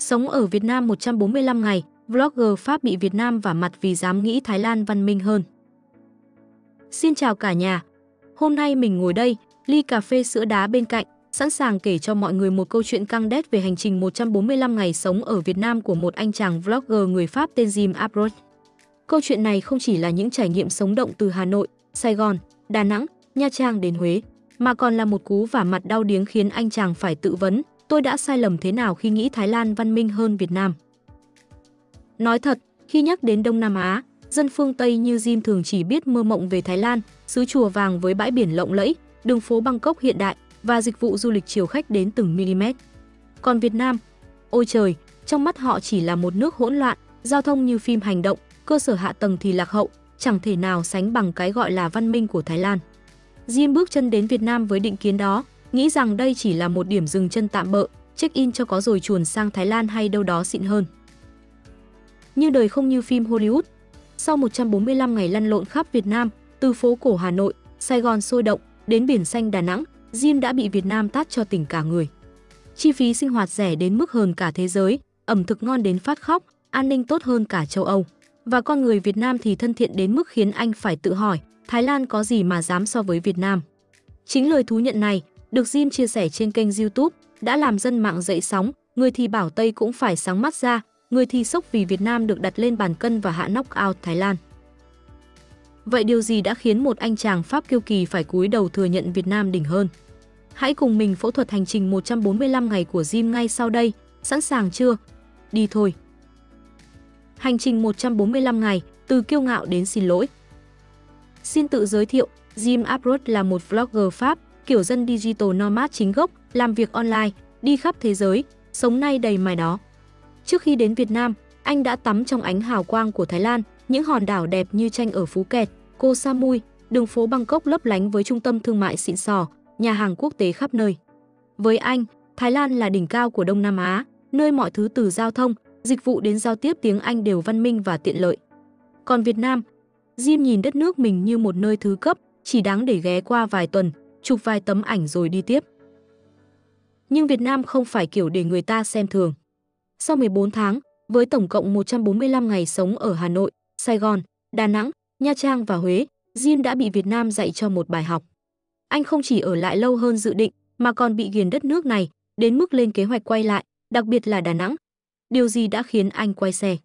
Sống ở Việt Nam 145 ngày, vlogger Pháp bị Việt Nam vả mặt vì dám nghĩ Thái Lan văn minh hơn. Xin chào cả nhà. Hôm nay mình ngồi đây, ly cà phê sữa đá bên cạnh, sẵn sàng kể cho mọi người một câu chuyện căng đét về hành trình 145 ngày sống ở Việt Nam của một anh chàng vlogger người Pháp tên Jim Approche. Câu chuyện này không chỉ là những trải nghiệm sống động từ Hà Nội, Sài Gòn, Đà Nẵng, Nha Trang đến Huế, mà còn là một cú vả mặt đau điếng khiến anh chàng phải tự vấn, tôi đã sai lầm thế nào khi nghĩ Thái Lan văn minh hơn Việt Nam. Nói thật, khi nhắc đến Đông Nam Á, dân phương Tây như Jim thường chỉ biết mơ mộng về Thái Lan, xứ chùa vàng với bãi biển lộng lẫy, đường phố Bangkok hiện đại và dịch vụ du lịch chiều khách đến từng mm. Còn Việt Nam, ôi trời, trong mắt họ chỉ là một nước hỗn loạn, giao thông như phim hành động, cơ sở hạ tầng thì lạc hậu, chẳng thể nào sánh bằng cái gọi là văn minh của Thái Lan. Jim bước chân đến Việt Nam với định kiến đó, nghĩ rằng đây chỉ là một điểm dừng chân tạm bợ, check-in cho có rồi chuồn sang Thái Lan hay đâu đó xịn hơn. Nhưng đời không như phim Hollywood. Sau 145 ngày lăn lộn khắp Việt Nam, từ phố cổ Hà Nội, Sài Gòn sôi động, đến biển xanh Đà Nẵng, Jim đã bị Việt Nam tát cho tỉnh cả người. Chi phí sinh hoạt rẻ đến mức hơn cả thế giới, ẩm thực ngon đến phát khóc, an ninh tốt hơn cả châu Âu. Và con người Việt Nam thì thân thiện đến mức khiến anh phải tự hỏi, Thái Lan có gì mà dám so với Việt Nam. Chính lời thú nhận này, được Jim chia sẻ trên kênh YouTube, đã làm dân mạng dậy sóng, người thì bảo Tây cũng phải sáng mắt ra, người thì sốc vì Việt Nam được đặt lên bàn cân và hạ knock out Thái Lan. Vậy điều gì đã khiến một anh chàng Pháp kiêu kỳ phải cúi đầu thừa nhận Việt Nam đỉnh hơn? Hãy cùng mình phẫu thuật hành trình 145 ngày của Jim ngay sau đây, sẵn sàng chưa? Đi thôi! Hành trình 145 ngày, từ kiêu ngạo đến xin lỗi. Xin tự giới thiệu, Jim Approche là một vlogger Pháp, kiểu dân digital nomad chính gốc, làm việc online, đi khắp thế giới, sống nay đầy mài đó. Trước khi đến Việt Nam, anh đã tắm trong ánh hào quang của Thái Lan, những hòn đảo đẹp như tranh ở Phú Kẹt, Koh Samui, đường phố Bangkok lấp lánh với trung tâm thương mại xịn sò, nhà hàng quốc tế khắp nơi. Với anh, Thái Lan là đỉnh cao của Đông Nam Á, nơi mọi thứ từ giao thông, dịch vụ đến giao tiếp tiếng Anh đều văn minh và tiện lợi. Còn Việt Nam, Jim nhìn đất nước mình như một nơi thứ cấp, chỉ đáng để ghé qua vài tuần, chụp vài tấm ảnh rồi đi tiếp. Nhưng Việt Nam không phải kiểu để người ta xem thường. Sau 14 tháng, với tổng cộng 145 ngày sống ở Hà Nội, Sài Gòn, Đà Nẵng, Nha Trang và Huế, Jim đã bị Việt Nam dạy cho một bài học. Anh không chỉ ở lại lâu hơn dự định, mà còn bị ghiền đất nước này, đến mức lên kế hoạch quay lại, đặc biệt là Đà Nẵng. Điều gì đã khiến anh quay xe?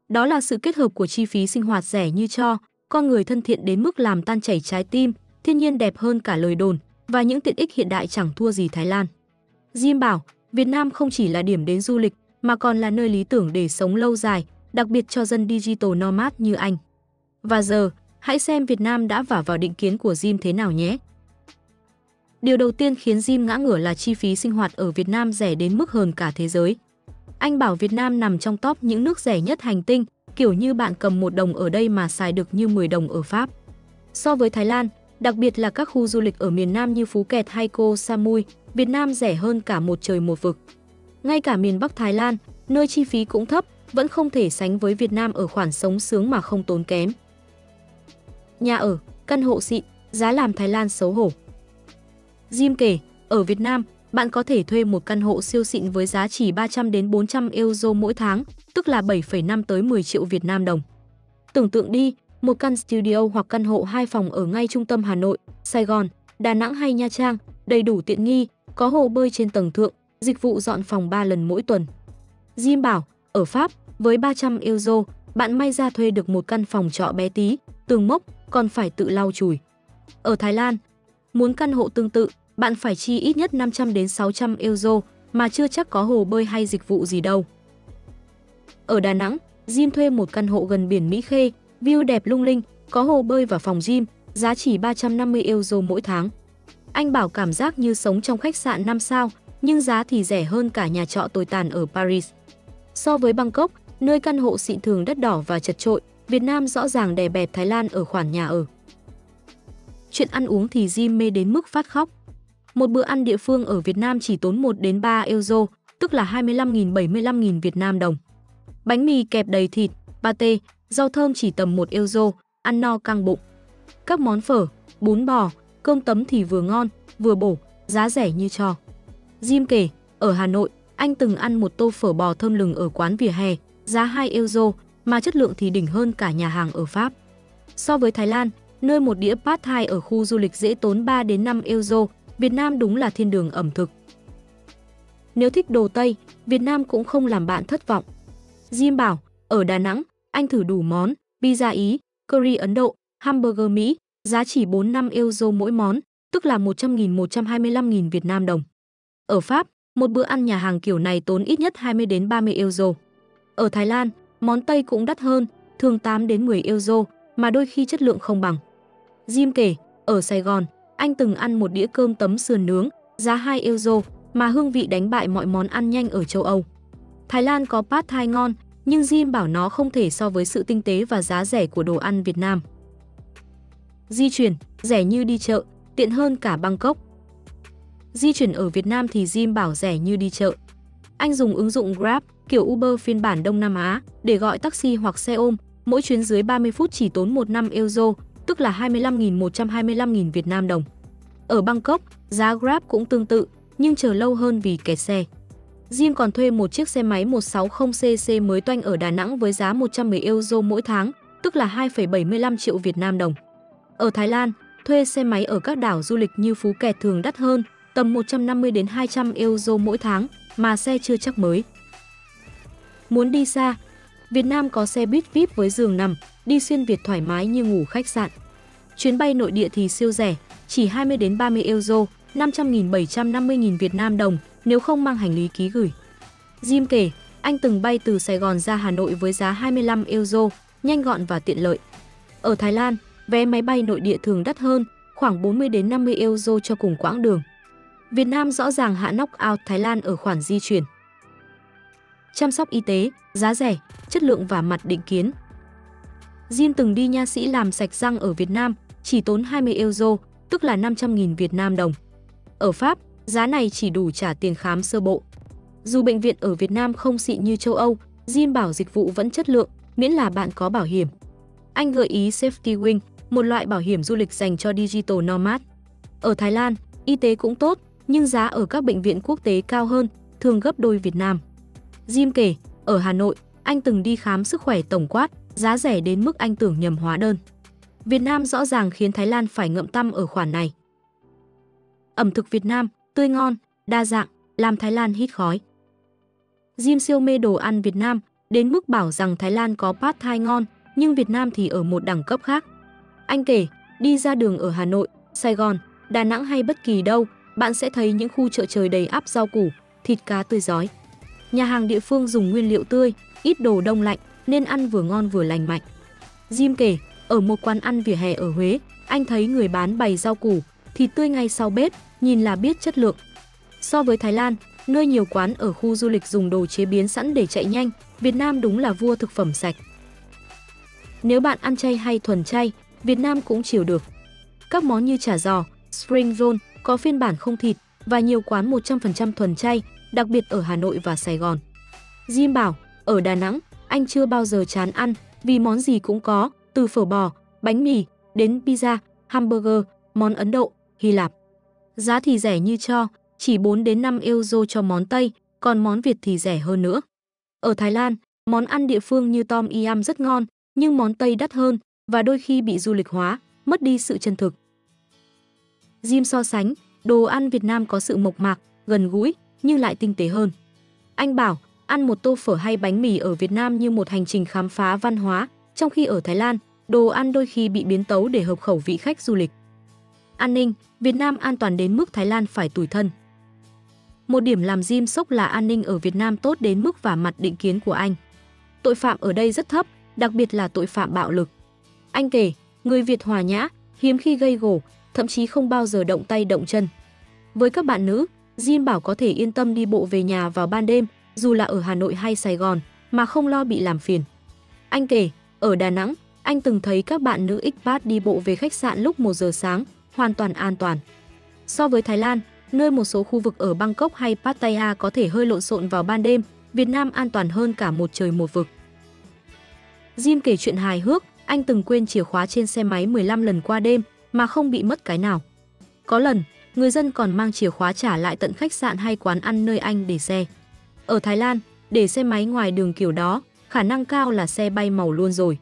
Đó là sự kết hợp của chi phí sinh hoạt rẻ như cho, con người thân thiện đến mức làm tan chảy trái tim, thiên nhiên đẹp hơn cả lời đồn, và những tiện ích hiện đại chẳng thua gì Thái Lan. Jim bảo, Việt Nam không chỉ là điểm đến du lịch, mà còn là nơi lý tưởng để sống lâu dài, đặc biệt cho dân digital nomad như anh. Và giờ, hãy xem Việt Nam đã vả vào định kiến của Jim thế nào nhé. Điều đầu tiên khiến Jim ngã ngửa là chi phí sinh hoạt ở Việt Nam rẻ đến mức hơn cả thế giới. Anh bảo Việt Nam nằm trong top những nước rẻ nhất hành tinh, kiểu như bạn cầm 1 đồng ở đây mà xài được như 10 đồng ở Pháp. So với Thái Lan, đặc biệt là các khu du lịch ở miền Nam như Phú Kẹt hay Koh Samui, Việt Nam rẻ hơn cả một trời một vực. Ngay cả miền Bắc Thái Lan, nơi chi phí cũng thấp, vẫn không thể sánh với Việt Nam ở khoản sống sướng mà không tốn kém. Nhà ở, căn hộ xịn, giá làm Thái Lan xấu hổ. Jim kể, ở Việt Nam, bạn có thể thuê một căn hộ siêu xịn với giá chỉ 300 đến 400 euro mỗi tháng, tức là 7,5 tới 10 triệu Việt Nam đồng. Tưởng tượng đi, một căn studio hoặc căn hộ 2 phòng ở ngay trung tâm Hà Nội, Sài Gòn, Đà Nẵng hay Nha Trang, đầy đủ tiện nghi, có hồ bơi trên tầng thượng, dịch vụ dọn phòng 3 lần mỗi tuần. Jim bảo, ở Pháp, với 300 euro, bạn may ra thuê được một căn phòng trọ bé tí, tường mốc, còn phải tự lau chùi. Ở Thái Lan, muốn căn hộ tương tự, bạn phải chi ít nhất 500 đến 600 euro, mà chưa chắc có hồ bơi hay dịch vụ gì đâu. Ở Đà Nẵng, Jim thuê một căn hộ gần biển Mỹ Khê, view đẹp lung linh, có hồ bơi và phòng gym, giá chỉ 350 euro mỗi tháng. Anh bảo cảm giác như sống trong khách sạn 5 sao, nhưng giá thì rẻ hơn cả nhà trọ tồi tàn ở Paris. So với Bangkok, nơi căn hộ xịn thường đất đỏ và chật chội, Việt Nam rõ ràng đè bẹp Thái Lan ở khoản nhà ở. Chuyện ăn uống thì Jim mê đến mức phát khóc. Một bữa ăn địa phương ở Việt Nam chỉ tốn 1 đến 3 euro, tức là 25.000-75.000 Việt Nam đồng. Bánh mì kẹp đầy thịt, pate, rau thơm chỉ tầm 1 euro, ăn no căng bụng. Các món phở, bún bò, cơm tấm thì vừa ngon, vừa bổ, giá rẻ như cho. Jim kể, ở Hà Nội, anh từng ăn một tô phở bò thơm lừng ở quán vỉa hè, giá 2 euro, mà chất lượng thì đỉnh hơn cả nhà hàng ở Pháp. So với Thái Lan, nơi một đĩa pad thai ở khu du lịch dễ tốn 3 đến 5 euro, Việt Nam đúng là thiên đường ẩm thực. Nếu thích đồ Tây, Việt Nam cũng không làm bạn thất vọng. Jim bảo, ở Đà Nẵng, anh thử đủ món, pizza Ý, curry Ấn Độ, hamburger Mỹ, giá chỉ 4-5 euro mỗi món, tức là 100.000 125.000 Việt Nam đồng. Ở Pháp, một bữa ăn nhà hàng kiểu này tốn ít nhất 20 đến 30 euro. Ở Thái Lan, món Tây cũng đắt hơn, thường 8 đến 10 euro, mà đôi khi chất lượng không bằng. Jim kể, ở Sài Gòn, anh từng ăn một đĩa cơm tấm sườn nướng, giá 2 euro, mà hương vị đánh bại mọi món ăn nhanh ở châu Âu. Thái Lan có pad thai ngon, nhưng Jim bảo nó không thể so với sự tinh tế và giá rẻ của đồ ăn Việt Nam. Di chuyển, rẻ như đi chợ, tiện hơn cả Bangkok. Di chuyển ở Việt Nam thì Jim bảo rẻ như đi chợ. Anh dùng ứng dụng Grab, kiểu Uber phiên bản Đông Nam Á, để gọi taxi hoặc xe ôm, mỗi chuyến dưới 30 phút chỉ tốn 15 euro, tức là 25.000 125.000 Việt Nam đồng. Ở Bangkok, giá Grab cũng tương tự, nhưng chờ lâu hơn vì kẹt xe. Jim còn thuê một chiếc xe máy 160cc mới toanh ở Đà Nẵng với giá 110 euro mỗi tháng, tức là 2,75 triệu Việt Nam đồng. Ở Thái Lan, thuê xe máy ở các đảo du lịch như Phú Kẹt thường đắt hơn, tầm 150 đến 200 euro mỗi tháng, mà xe chưa chắc mới. Muốn đi xa, Việt Nam có xe buýt VIP với giường nằm, đi xuyên Việt thoải mái như ngủ khách sạn. Chuyến bay nội địa thì siêu rẻ, chỉ 20 đến 30 euro, 500.000 750.000 Việt Nam đồng nếu không mang hành lý ký gửi. Jim kể, anh từng bay từ Sài Gòn ra Hà Nội với giá 25 euro, nhanh gọn và tiện lợi. Ở Thái Lan, vé máy bay nội địa thường đắt hơn, khoảng 40 đến 50 euro cho cùng quãng đường. Việt Nam rõ ràng hạ knock out Thái Lan ở khoản di chuyển. Chăm sóc y tế, giá rẻ, chất lượng và mặt định kiến. Jim từng đi nha sĩ làm sạch răng ở Việt Nam, chỉ tốn 20 euro, tức là 500.000 Việt Nam đồng. Ở Pháp, giá này chỉ đủ trả tiền khám sơ bộ. Dù bệnh viện ở Việt Nam không xịn như châu Âu, Jim bảo dịch vụ vẫn chất lượng, miễn là bạn có bảo hiểm. Anh gợi ý Safety Wing, một loại bảo hiểm du lịch dành cho digital nomad. Ở Thái Lan, y tế cũng tốt, nhưng giá ở các bệnh viện quốc tế cao hơn, thường gấp đôi Việt Nam. Jim kể, ở Hà Nội, anh từng đi khám sức khỏe tổng quát, giá rẻ đến mức anh tưởng nhầm hóa đơn. Việt Nam rõ ràng khiến Thái Lan phải ngậm tăm ở khoản này. Ẩm thực Việt Nam, tươi ngon, đa dạng, làm Thái Lan hít khói. Jim siêu mê đồ ăn Việt Nam, đến mức bảo rằng Thái Lan có pad thai ngon, nhưng Việt Nam thì ở một đẳng cấp khác. Anh kể, đi ra đường ở Hà Nội, Sài Gòn, Đà Nẵng hay bất kỳ đâu, bạn sẽ thấy những khu chợ trời đầy ắp rau củ, thịt cá tươi rói. Nhà hàng địa phương dùng nguyên liệu tươi, ít đồ đông lạnh, nên ăn vừa ngon vừa lành mạnh. Jim kể, ở một quán ăn vỉa hè ở Huế, anh thấy người bán bày rau củ, thịt tươi ngay sau bếp, nhìn là biết chất lượng. So với Thái Lan, nơi nhiều quán ở khu du lịch dùng đồ chế biến sẵn để chạy nhanh, Việt Nam đúng là vua thực phẩm sạch. Nếu bạn ăn chay hay thuần chay, Việt Nam cũng chịu được. Các món như chả giò, spring roll có phiên bản không thịt và nhiều quán 100% thuần chay, đặc biệt ở Hà Nội và Sài Gòn. Jim bảo, ở Đà Nẵng, anh chưa bao giờ chán ăn vì món gì cũng có, từ phở bò, bánh mì đến pizza, hamburger, món Ấn Độ, Hy Lạp. Giá thì rẻ như cho, chỉ 4 đến 5 euro cho món Tây, còn món Việt thì rẻ hơn nữa. Ở Thái Lan, món ăn địa phương như tom yum rất ngon, nhưng món Tây đắt hơn và đôi khi bị du lịch hóa, mất đi sự chân thực. Jim so sánh, đồ ăn Việt Nam có sự mộc mạc, gần gũi, nhưng lại tinh tế hơn. Anh bảo, ăn một tô phở hay bánh mì ở Việt Nam như một hành trình khám phá văn hóa, trong khi ở Thái Lan, đồ ăn đôi khi bị biến tấu để hợp khẩu vị khách du lịch. An ninh, Việt Nam an toàn đến mức Thái Lan phải tủi thân. Một điểm làm Jim sốc là an ninh ở Việt Nam tốt đến mức vả mặt định kiến của anh. Tội phạm ở đây rất thấp, đặc biệt là tội phạm bạo lực. Anh kể, người Việt hòa nhã, hiếm khi gây gổ, thậm chí không bao giờ động tay động chân. Với các bạn nữ, Jim bảo có thể yên tâm đi bộ về nhà vào ban đêm, dù là ở Hà Nội hay Sài Gòn, mà không lo bị làm phiền. Anh kể, ở Đà Nẵng, anh từng thấy các bạn nữ expat đi bộ về khách sạn lúc 1 giờ sáng, hoàn toàn an toàn. So với Thái Lan, nơi một số khu vực ở Bangkok hay Pattaya có thể hơi lộn xộn vào ban đêm, Việt Nam an toàn hơn cả một trời một vực. Jim kể chuyện hài hước, anh từng quên chìa khóa trên xe máy 15 lần qua đêm mà không bị mất cái nào. Có lần, người dân còn mang chìa khóa trả lại tận khách sạn hay quán ăn nơi anh để xe. Ở Thái Lan, để xe máy ngoài đường kiểu đó, khả năng cao là xe bay màu luôn rồi.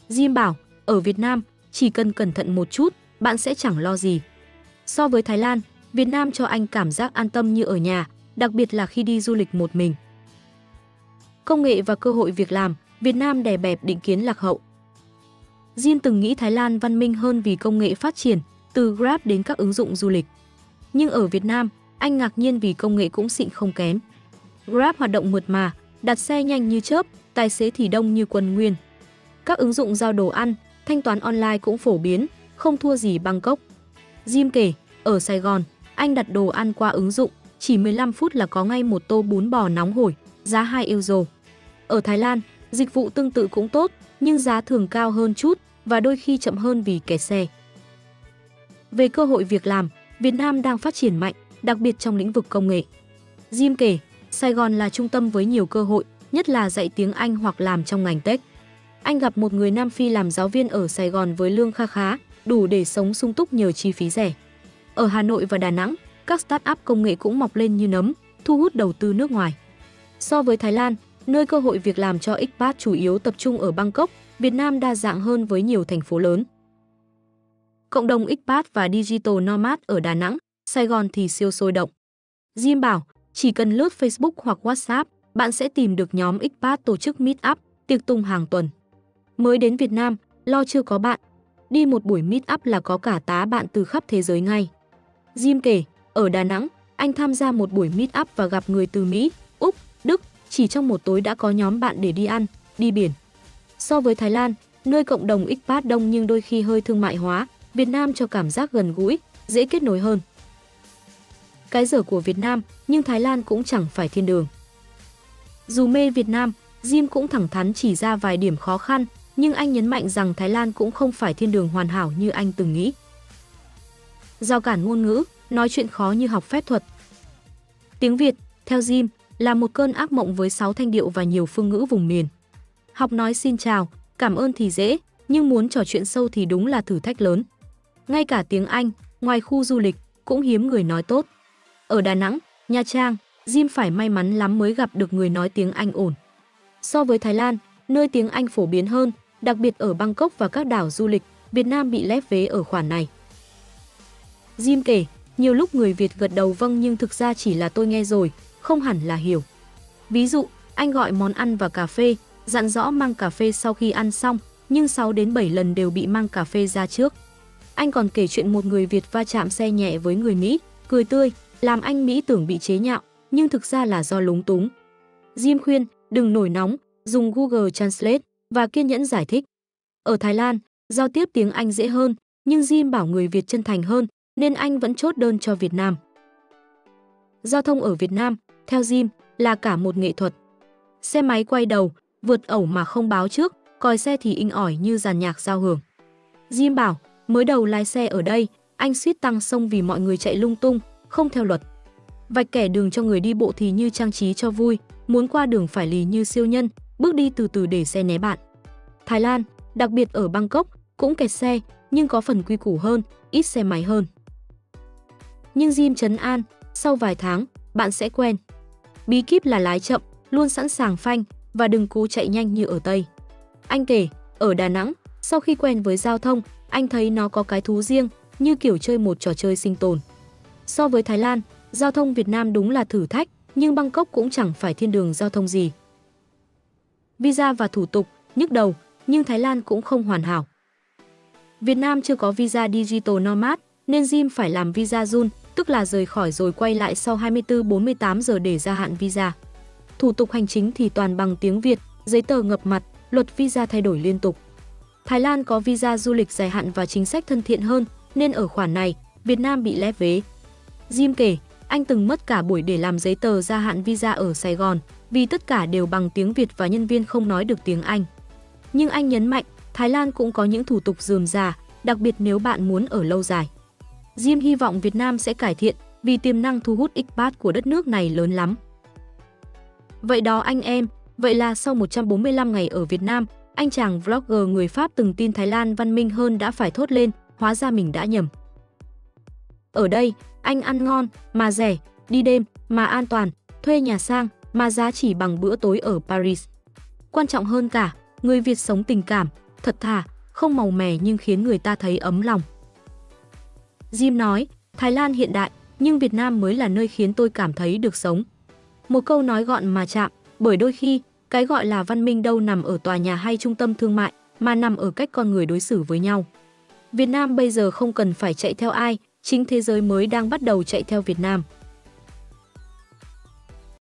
Jim bảo, ở Việt Nam, chỉ cần cẩn thận một chút, bạn sẽ chẳng lo gì. So với Thái Lan, Việt Nam cho anh cảm giác an tâm như ở nhà, đặc biệt là khi đi du lịch một mình. Công nghệ và cơ hội việc làm, Việt Nam đè bẹp định kiến lạc hậu. Jim từng nghĩ Thái Lan văn minh hơn vì công nghệ phát triển, từ Grab đến các ứng dụng du lịch. Nhưng ở Việt Nam, anh ngạc nhiên vì công nghệ cũng xịn không kém. Grab hoạt động mượt mà, đặt xe nhanh như chớp, tài xế thì đông như quân nguyên. Các ứng dụng giao đồ ăn, thanh toán online cũng phổ biến, không thua gì Bangkok. Jim kể, ở Sài Gòn, anh đặt đồ ăn qua ứng dụng, chỉ 15 phút là có ngay một tô bún bò nóng hổi, giá 2 euro. Ở Thái Lan, dịch vụ tương tự cũng tốt, nhưng giá thường cao hơn chút và đôi khi chậm hơn vì kẹt xe. Về cơ hội việc làm, Việt Nam đang phát triển mạnh, đặc biệt trong lĩnh vực công nghệ. Jim kể, Sài Gòn là trung tâm với nhiều cơ hội, nhất là dạy tiếng Anh hoặc làm trong ngành tech. Anh gặp một người Nam Phi làm giáo viên ở Sài Gòn với lương kha khá, đủ để sống sung túc nhờ chi phí rẻ. Ở Hà Nội và Đà Nẵng, các start-up công nghệ cũng mọc lên như nấm, thu hút đầu tư nước ngoài. So với Thái Lan, nơi cơ hội việc làm cho expat chủ yếu tập trung ở Bangkok, Việt Nam đa dạng hơn với nhiều thành phố lớn. Cộng đồng expat và digital nomad ở Đà Nẵng, Sài Gòn thì siêu sôi động. Jim bảo, chỉ cần lướt Facebook hoặc WhatsApp, bạn sẽ tìm được nhóm expat tổ chức meet up, tiệc tùng hàng tuần. Mới đến Việt Nam, lo chưa có bạn. Đi một buổi meet up là có cả tá bạn từ khắp thế giới ngay. Jim kể, ở Đà Nẵng, anh tham gia một buổi meet up và gặp người từ Mỹ, Úc, Đức, chỉ trong một tối đã có nhóm bạn để đi ăn, đi biển. So với Thái Lan, nơi cộng đồng expat đông nhưng đôi khi hơi thương mại hóa, Việt Nam cho cảm giác gần gũi, dễ kết nối hơn. Cái dở của Việt Nam, nhưng Thái Lan cũng chẳng phải thiên đường. Dù mê Việt Nam, Jim cũng thẳng thắn chỉ ra vài điểm khó khăn, nhưng anh nhấn mạnh rằng Thái Lan cũng không phải thiên đường hoàn hảo như anh từng nghĩ. Rào cản ngôn ngữ, nói chuyện khó như học phép thuật. Tiếng Việt, theo Jim, là một cơn ác mộng với 6 thanh điệu và nhiều phương ngữ vùng miền. Học nói xin chào, cảm ơn thì dễ, nhưng muốn trò chuyện sâu thì đúng là thử thách lớn. Ngay cả tiếng Anh, ngoài khu du lịch, cũng hiếm người nói tốt. Ở Đà Nẵng, Nha Trang, Jim phải may mắn lắm mới gặp được người nói tiếng Anh ổn. So với Thái Lan, nơi tiếng Anh phổ biến hơn, đặc biệt ở Bangkok và các đảo du lịch, Việt Nam bị lép vế ở khoản này. Jim kể, nhiều lúc người Việt gật đầu vâng nhưng thực ra chỉ là tôi nghe rồi, không hẳn là hiểu. Ví dụ, anh gọi món ăn và cà phê, dặn rõ mang cà phê sau khi ăn xong, nhưng 6 đến 7 lần đều bị mang cà phê ra trước. Anh còn kể chuyện một người Việt va chạm xe nhẹ với người Mỹ, cười tươi, làm anh Mỹ tưởng bị chế nhạo, nhưng thực ra là do lúng túng. Jim khuyên, đừng nổi nóng, dùng Google Translate và kiên nhẫn giải thích. Ở Thái Lan, giao tiếp tiếng Anh dễ hơn, nhưng Jim bảo người Việt chân thành hơn, nên anh vẫn chốt đơn cho Việt Nam. Giao thông ở Việt Nam, theo Jim, là cả một nghệ thuật. Xe máy quay đầu, vượt ẩu mà không báo trước, còi xe thì inh ỏi như dàn nhạc giao hưởng. Jim bảo, mới đầu lái xe ở đây, anh suýt tăng xông vì mọi người chạy lung tung, không theo luật. Vạch kẻ đường cho người đi bộ thì như trang trí cho vui, muốn qua đường phải lì như siêu nhân, bước đi từ từ để xe né bạn. Thái Lan, đặc biệt ở Bangkok, cũng kẹt xe, nhưng có phần quy củ hơn, ít xe máy hơn. Nhưng Jim trấn an, sau vài tháng, bạn sẽ quen. Bí kíp là lái chậm, luôn sẵn sàng phanh và đừng cố chạy nhanh như ở Tây. Anh kể, ở Đà Nẵng, sau khi quen với giao thông, anh thấy nó có cái thú riêng, như kiểu chơi một trò chơi sinh tồn. So với Thái Lan, giao thông Việt Nam đúng là thử thách, nhưng Bangkok cũng chẳng phải thiên đường giao thông gì. Visa và thủ tục, nhức đầu, nhưng Thái Lan cũng không hoàn hảo. Việt Nam chưa có visa Digital Nomad, nên Jim phải làm visa Jun, tức là rời khỏi rồi quay lại sau 24-48 giờ để gia hạn visa. Thủ tục hành chính thì toàn bằng tiếng Việt, giấy tờ ngập mặt, luật visa thay đổi liên tục. Thái Lan có visa du lịch dài hạn và chính sách thân thiện hơn, nên ở khoản này, Việt Nam bị lép vế. Jim kể, anh từng mất cả buổi để làm giấy tờ gia hạn visa ở Sài Gòn, vì tất cả đều bằng tiếng Việt và nhân viên không nói được tiếng Anh. Nhưng anh nhấn mạnh, Thái Lan cũng có những thủ tục rườm rà, đặc biệt nếu bạn muốn ở lâu dài. Jim hy vọng Việt Nam sẽ cải thiện vì tiềm năng thu hút expat của đất nước này lớn lắm. Vậy đó anh em, vậy là sau 145 ngày ở Việt Nam, anh chàng vlogger người Pháp từng tin Thái Lan văn minh hơn đã phải thốt lên, hóa ra mình đã nhầm. Ở đây, anh ăn ngon, mà rẻ, đi đêm, mà an toàn, thuê nhà sang, mà giá chỉ bằng bữa tối ở Paris. Quan trọng hơn cả, người Việt sống tình cảm, thật thà, không màu mè nhưng khiến người ta thấy ấm lòng. Jim nói, Thái Lan hiện đại, nhưng Việt Nam mới là nơi khiến tôi cảm thấy được sống. Một câu nói gọn mà chạm, bởi đôi khi, cái gọi là văn minh đâu nằm ở tòa nhà hay trung tâm thương mại, mà nằm ở cách con người đối xử với nhau. Việt Nam bây giờ không cần phải chạy theo ai, chính thế giới mới đang bắt đầu chạy theo Việt Nam.